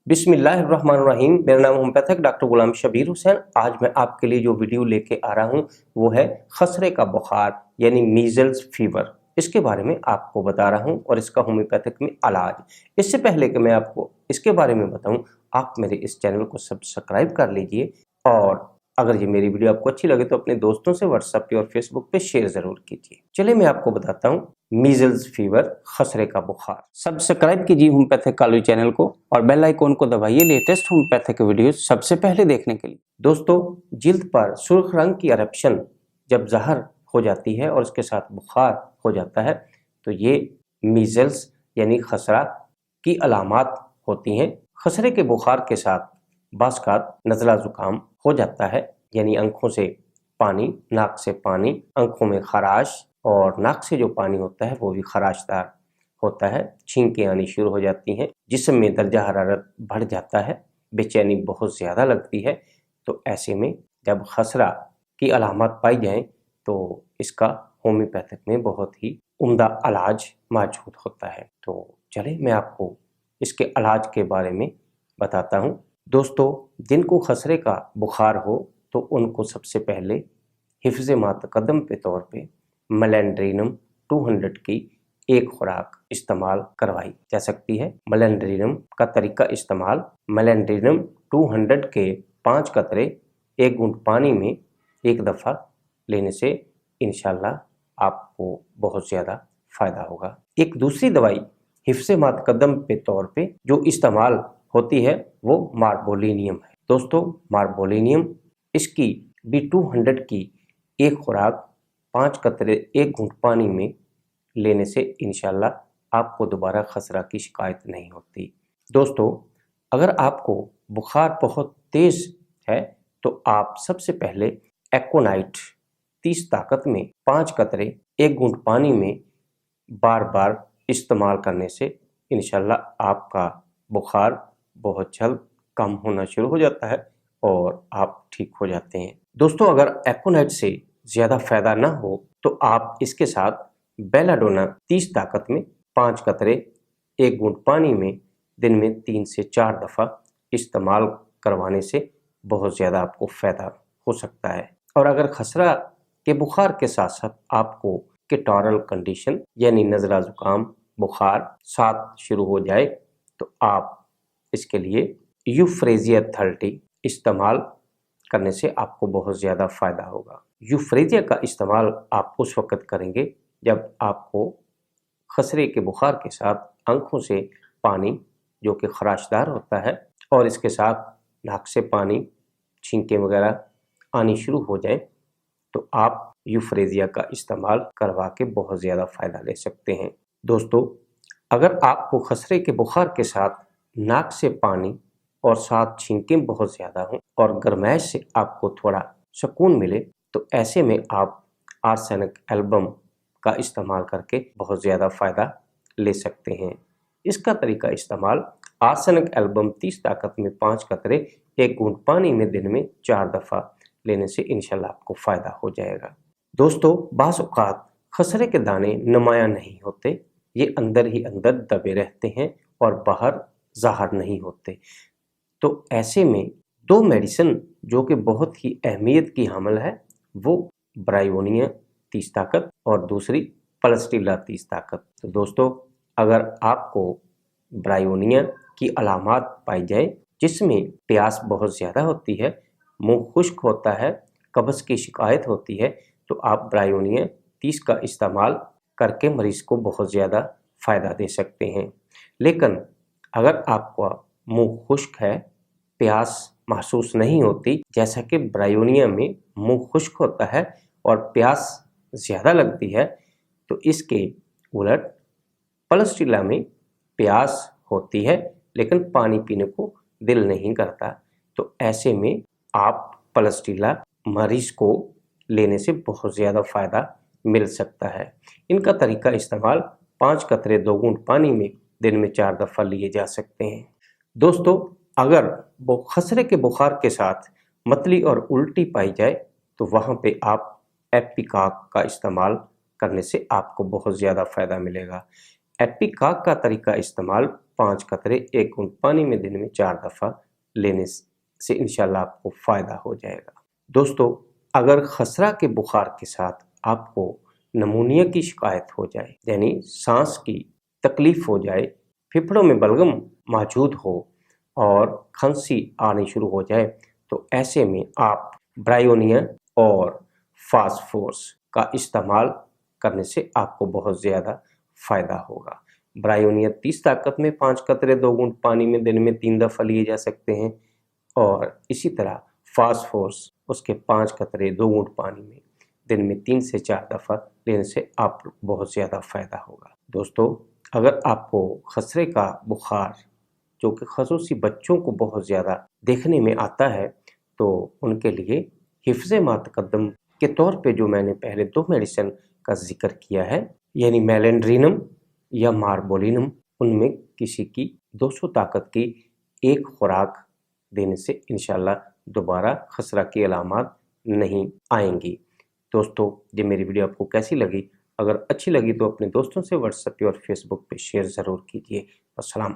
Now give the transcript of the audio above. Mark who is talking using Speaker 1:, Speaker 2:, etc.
Speaker 1: बिस्मिल्लाहिर्रहमानिर्रहीम। मेरा नाम होम्योपैथिक डॉक्टर गुलाम शबीर हुसैन। आज मैं आपके लिए जो वीडियो लेके आ रहा हूँ वो है खसरे का बुखार यानी मीजल्स फीवर। इसके बारे में आपको बता रहा हूँ और इसका होम्योपैथिक में इलाज। इससे पहले कि मैं आपको इसके बारे में बताऊँ, आप मेरे इस चैनल को सब्सक्राइब कर लीजिए और अगर ये मेरी वीडियो आपको अच्छी लगे तो अपने दोस्तों से व्हाट्सएप पे और फेसबुक पे शेयर जरूर कीजिए। चलिए मैं आपको बताता हूँ मीजल्स फीवर, खसरे का बुखार। सब्सक्राइब कीजिए होम्योपैथिक कालू चैनल को और बेल आइकॉन को दबाइए लेटेस्ट होम्योपैथिक वीडियो सबसे पहले देखने के लिए। दोस्तों, जिल्द पर सुर्ख रंग की इरप्शन जब ज़हर हो जाती है और इसके साथ बुखार हो जाता है तो ये मीजल्स यानी खसरा की अलामात होती हैं। खसरे के बुखार के साथ बासकात नज़ला ज़ुकाम हो जाता है, यानी आंखों से पानी, नाक से पानी, आंखों में खराश और नाक से जो पानी होता है वो भी खराशदार होता है। छींकें आनी शुरू हो जाती हैं, जिस्म में दर्जा हरारत बढ़ जाता है, बेचैनी बहुत ज़्यादा लगती है। तो ऐसे में जब खसरा की अलामत पाई जाएं तो इसका होम्योपैथिक में बहुत ही उम्दा इलाज मौजूद होता है। तो चलिए मैं आपको इसके इलाज के बारे में बताता हूँ। दोस्तों, जिनको खसरे का बुखार हो तो उनको सबसे पहले हिफ्ज़ मातकदम के तौर पे मेलेंड्रिनम 200 की एक खुराक इस्तेमाल करवाई जा सकती है। मेलेंड्रिनम का तरीका इस्तेमाल, मेलेंड्रिनम 200 के 5 कतरे 1 घूंट पानी में एक दफ़ा लेने से इंशाल्लाह आपको बहुत ज़्यादा फ़ायदा होगा। एक दूसरी दवाई हिफ्ज़ मातकदम के तौर पे जो इस्तेमाल होती है वो मार्बोलिनियम है। दोस्तों, मार्बोलिनियम इसकी भी 200 की एक खुराक 5 कतरे 1 घूंट पानी में लेने से इंशाल्लाह आपको दोबारा खसरा की शिकायत नहीं होती। दोस्तों, अगर आपको बुखार बहुत तेज़ है तो आप सबसे पहले एकोनाइट 30 ताकत में 5 कतरे 1 घूंट पानी में बार बार इस्तेमाल करने से इंशाल्लाह आपका बुखार बहुत जल्द कम होना शुरू हो जाता है और आप ठीक हो जाते हैं। दोस्तों, अगर एकोनाइट से ज़्यादा फ़ायदा ना हो तो आप इसके साथ बेलाडोना 30 ताकत में 5 कतरे 1 घूंट पानी में दिन में 3 से 4 दफ़ा इस्तेमाल करवाने से बहुत ज़्यादा आपको फ़ायदा हो सकता है। और अगर खसरा के बुखार के साथ साथ आपको केटोरल कंडीशन यानी नज़ला ज़ुकाम बुखार साथ शुरू हो जाए तो आप इसके लिए यूफ्रेजिया 30 इस्तेमाल करने से आपको बहुत ज़्यादा फ़ायदा होगा। यूफ्रेजिया का इस्तेमाल आप उस वक़्त करेंगे जब आपको खसरे के बुखार के साथ आँखों से पानी जो कि खराशदार होता है और इसके साथ नाक से पानी, छींकें वगैरह आनी शुरू हो जाए तो आप यूफ्रेजिया का इस्तेमाल करवा के बहुत ज़्यादा फ़ायदा ले सकते हैं। दोस्तों, अगर आपको खसरे के बुखार के साथ नाक से पानी और साथ छींकें बहुत ज़्यादा हों और गर्माइश से आपको थोड़ा सुकून मिले तो ऐसे में आप आर्सेनिक एल्बम का इस्तेमाल करके बहुत ज़्यादा फ़ायदा ले सकते हैं। इसका तरीका इस्तेमाल, आर्सेनिक एल्बम 30 ताकत में 5 कतरे 1 घूंट पानी में दिन में 4 दफ़ा लेने से इंशाल्लाह आपको फ़ायदा हो जाएगा। दोस्तों, बाज़ औक़ात खसरे के दाने नुमायाँ नहीं होते, ये अंदर ही अंदर दबे रहते हैं और बाहर ज़ाहिर नहीं होते। तो ऐसे में 2 मेडिसिन जो कि बहुत ही अहमियत की हामिल है वो ब्रायोनिया 30 ताकत और दूसरी पलस्टिला 30 ताकत। तो दोस्तों, अगर आपको ब्रायोनिया की अलामात पाई जाए जिसमें प्यास बहुत ज़्यादा होती है, मुंह खुश्क होता है, कब्ज़ की शिकायत होती है तो आप ब्रायोनिया 30 का इस्तेमाल करके मरीज़ को बहुत ज़्यादा फ़ायदा दे सकते हैं। लेकिन अगर आपका मुंह खुश्क है, प्यास महसूस नहीं होती, जैसा कि ब्रायोनिया में मुंह खुश्क होता है और प्यास ज़्यादा लगती है, तो इसके उलट पलस्टिला में प्यास होती है लेकिन पानी पीने को दिल नहीं करता। तो ऐसे में आप पलस्टिला मरीज़ को लेने से बहुत ज़्यादा फ़ायदा मिल सकता है। इनका तरीका इस्तेमाल 5 कतरे 2 घूंट पानी में दिन में 4 दफ़ा लिए जा सकते हैं। दोस्तों, अगर वो खसरे के बुखार के साथ मतली और उल्टी पाई जाए तो वहाँ पे आप एपिकाक का इस्तेमाल करने से आपको बहुत ज़्यादा फ़ायदा मिलेगा। एपिकाक का तरीका इस्तेमाल 5 कतरे 1 घूंट पानी में दिन में 4 दफ़ा लेने से इंशाल्लाह आपको फ़ायदा हो जाएगा। दोस्तों, अगर खसरा के बुखार के साथ आपको नमूनिया की शिकायत हो जाए, यानी सांस की तकलीफ़ हो जाए, फेफड़ों में बलगम मौजूद हो और खांसी आनी शुरू हो जाए, तो ऐसे में आप ब्रायोनिया और फास्फोरस का इस्तेमाल करने से आपको बहुत ज़्यादा फ़ायदा होगा। ब्रायोनिया 30 ताकत में 5 कतरे 2 घूंट पानी में दिन में 3 दफ़ा लिए जा सकते हैं, और इसी तरह फास्फोरस उसके 5 कतरे 2 घूंट पानी में दिन में 3 से 4 दफ़ा लेने से आप बहुत ज़्यादा फ़ायदा होगा। दोस्तों, अगर आपको खसरे का बुखार, जो कि ख़ुसूसी बच्चों को बहुत ज़्यादा देखने में आता है, तो उनके लिए हिफ्ज़े मा तक़द्दम के तौर पे जो मैंने पहले 2 मेडिसिन का ज़िक्र किया है, यानी मेलेंड्रिनम या मार्बोलिनम, उनमें किसी की 200 ताकत की एक खुराक देने से इंशाल्लाह दोबारा खसरा की अलामात नहीं आएंगी। दोस्तों, ये मेरी वीडियो आपको कैसी लगी? अगर अच्छी लगी तो अपने दोस्तों से व्हाट्सएप पे और फेसबुक पे शेयर ज़रूर कीजिए। अस्सलाम।